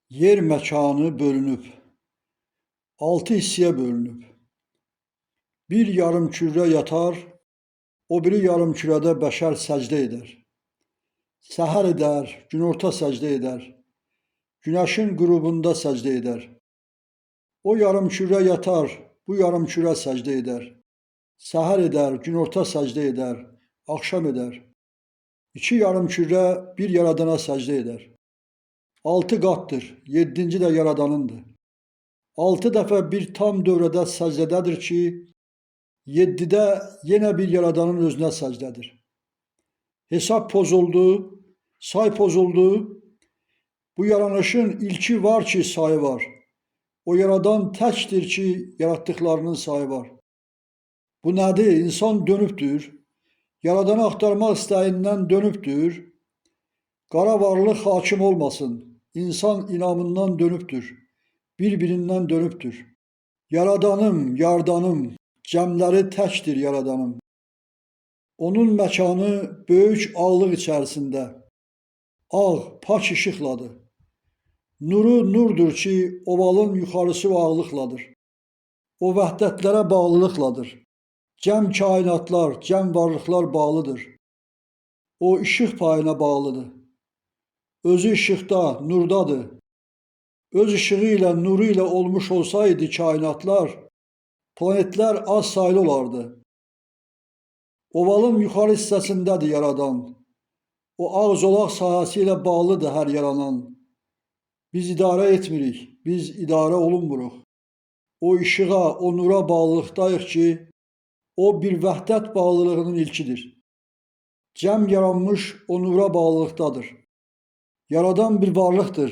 Yer məkanı bölünüb, 6 hissəyə bölünüb. Bir yarımkürə yatar, o biri yarımkürədə bəşər səcdə edər. Səhər edər, günorta səcdə edər. Günəşin qürubunda səcdə edər. O yarımkürə yatar, bu yarımkürə səcdə edər. Səhər edər, günorta səcdə edər, axşam edər. İki yarımkürə bir yaradana səcdə edər. 6 qatdır, 7-ci də yaradanındır. 6 dəfə bir tam dövrədə səcdədədir ki, 7-də yenə bir yaradanın özünə səcdədir. Hesab pozuldu, say pozuldu. Bu yaranışın ilki var ki, sayı var. O yaradan təkdir ki, yaratdıqlarının sayı var. Bu nədir? İnsan dönübdür. Yaradanı axtarmaq istəyindən dönübdür. Qara varlıq hakim olmasın. İnsan inamından dönübdür. Bir-birindən dönübdür. Yaradanım, yardanım, cəmləri təkdir yaradanım. Onun məkanı böyük ağlıq içərisində. Ağ, pak işıqladır. Nuru nurdur ki, ovalın yuxarısı və ağlıqladır. O vəhdətlərə bağlılıqladır. Cəm kainatlar, cəm varlıqlar bağlıdır. O işıq payına bağlıdır. Özü işıqda, nurdadır. Öz işığı ilə, nuru ilə olmuş olsaydı kainatlar, planetlər az saylı olardı. Ovalın yuxarı hissəsindədir yaradan. O ağ zolaq sahəsi ilə bağlıdır hər yaranan. Biz idarə etmirik, biz idarə olunmuruq. O işığa, o nura bağlılıqdayıq ki, o bir vəhdət bağlılığının ilkidir. Cəm yaranmış o nura bağlılıqdadır. Yaradan bir varlıqdır.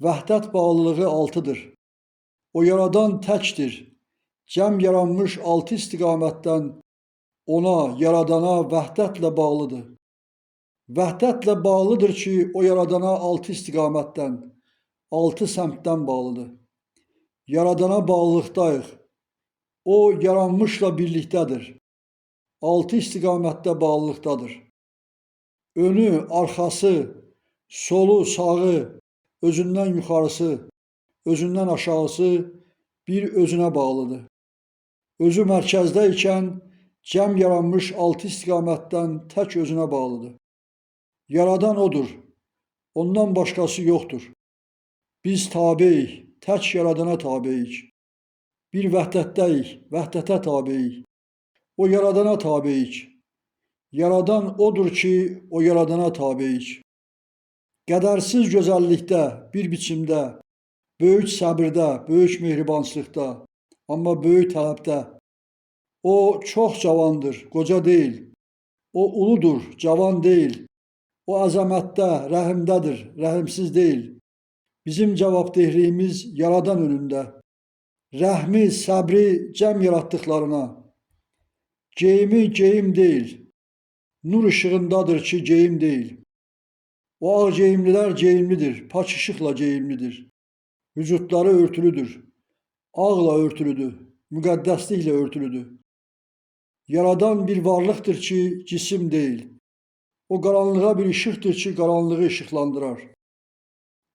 Vəhdət bağlılığı 6'dır. O yaradan təkdir. Cəm yaranmış 6 istiqamətdən ona, yaradana vəhdətlə bağlıdır. Vəhdətlə bağlıdır ki, o yaradana 6 istiqamətdən, 6 səmtdən bağlıdır. Yaradana bağlılıqdayıq. O yaranmışla birlikdədir. 6 istiqamətdə bağlılıqdadır. Önü, arxası, solu, sağı, özündən yuxarısı, özündən aşağısı bir özünə bağlıdır. Özü mərkəzdə ikən cəm yaranmış 6 istiqamətdən tək özünə bağlıdır. Yaradan odur. Ondan başqası yoxdur. Biz tabeyik, tək yaradana tabeyik. Bir vəhdətdəyik, vəhdətə tabeyik. O yaradana tabeyik. Yaradan odur ki, o yaradana tabeyik. Qədərsiz gözəllikdə, bir biçimdə, böyük səbirdə, böyük mehribançılıqda, amma böyük tələbdə. O çox cavandır, qoca deyil. O uludur, cavan deyil. O əzəmətdə, rəhimdədir, rəhimsiz deyil. Bizim cavabdehliyimiz yaradan önündə. Rəhmi, səbri cəm yaratdıqlarına. Geyimi geyim deyil. Nur işığındadır ki, geyim deyil. O ağ geyimlilər geyimlidir, pak işıqla geyimlidir. Vücudları örtülüdür. Ağla örtülüdür, müqəddəsliklə örtülüdür. Yaradan bir varlıqdır ki, cisim deyil. O qaranlığa bir işıqdır ki, qaranlığı işıqlandırar.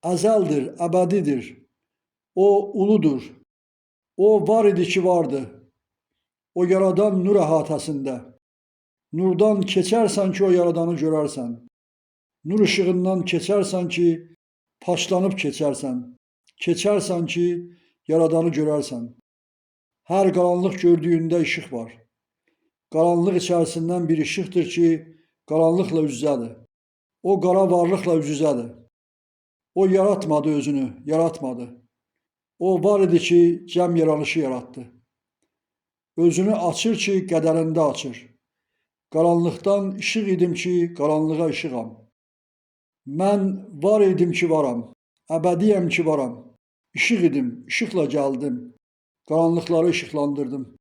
Əzəldir, əbədidir. O uludur. O var idi ki, vardı. O yaradan nur əhatəsində. Nurdan keçərsən ki, o yaradanı görərsən. Nur işığından keçərsən ki, paçlanıb keçərsən. Keçərsən ki, yaradanı görərsən. Hər qaranlıq gördüyündə işıq var. Qaranlıq içərisindən bir işıqdır ki, qaranlıqla üz-üzədir. O qara varlıqla üz-üzədir. O yaratmadı özünü, yaratmadı. O var idi ki, cəm yaranışı yaratdı. Özünü açır ki, qədərində açır. Qaranlıqdan işıq idim ki, qaranlığa işığam. Mən var idim ki, varam. Əbədiyəm ki, varam. İşıq idim, işıqla gəldim. Qaranlıqları işıqlandırdım.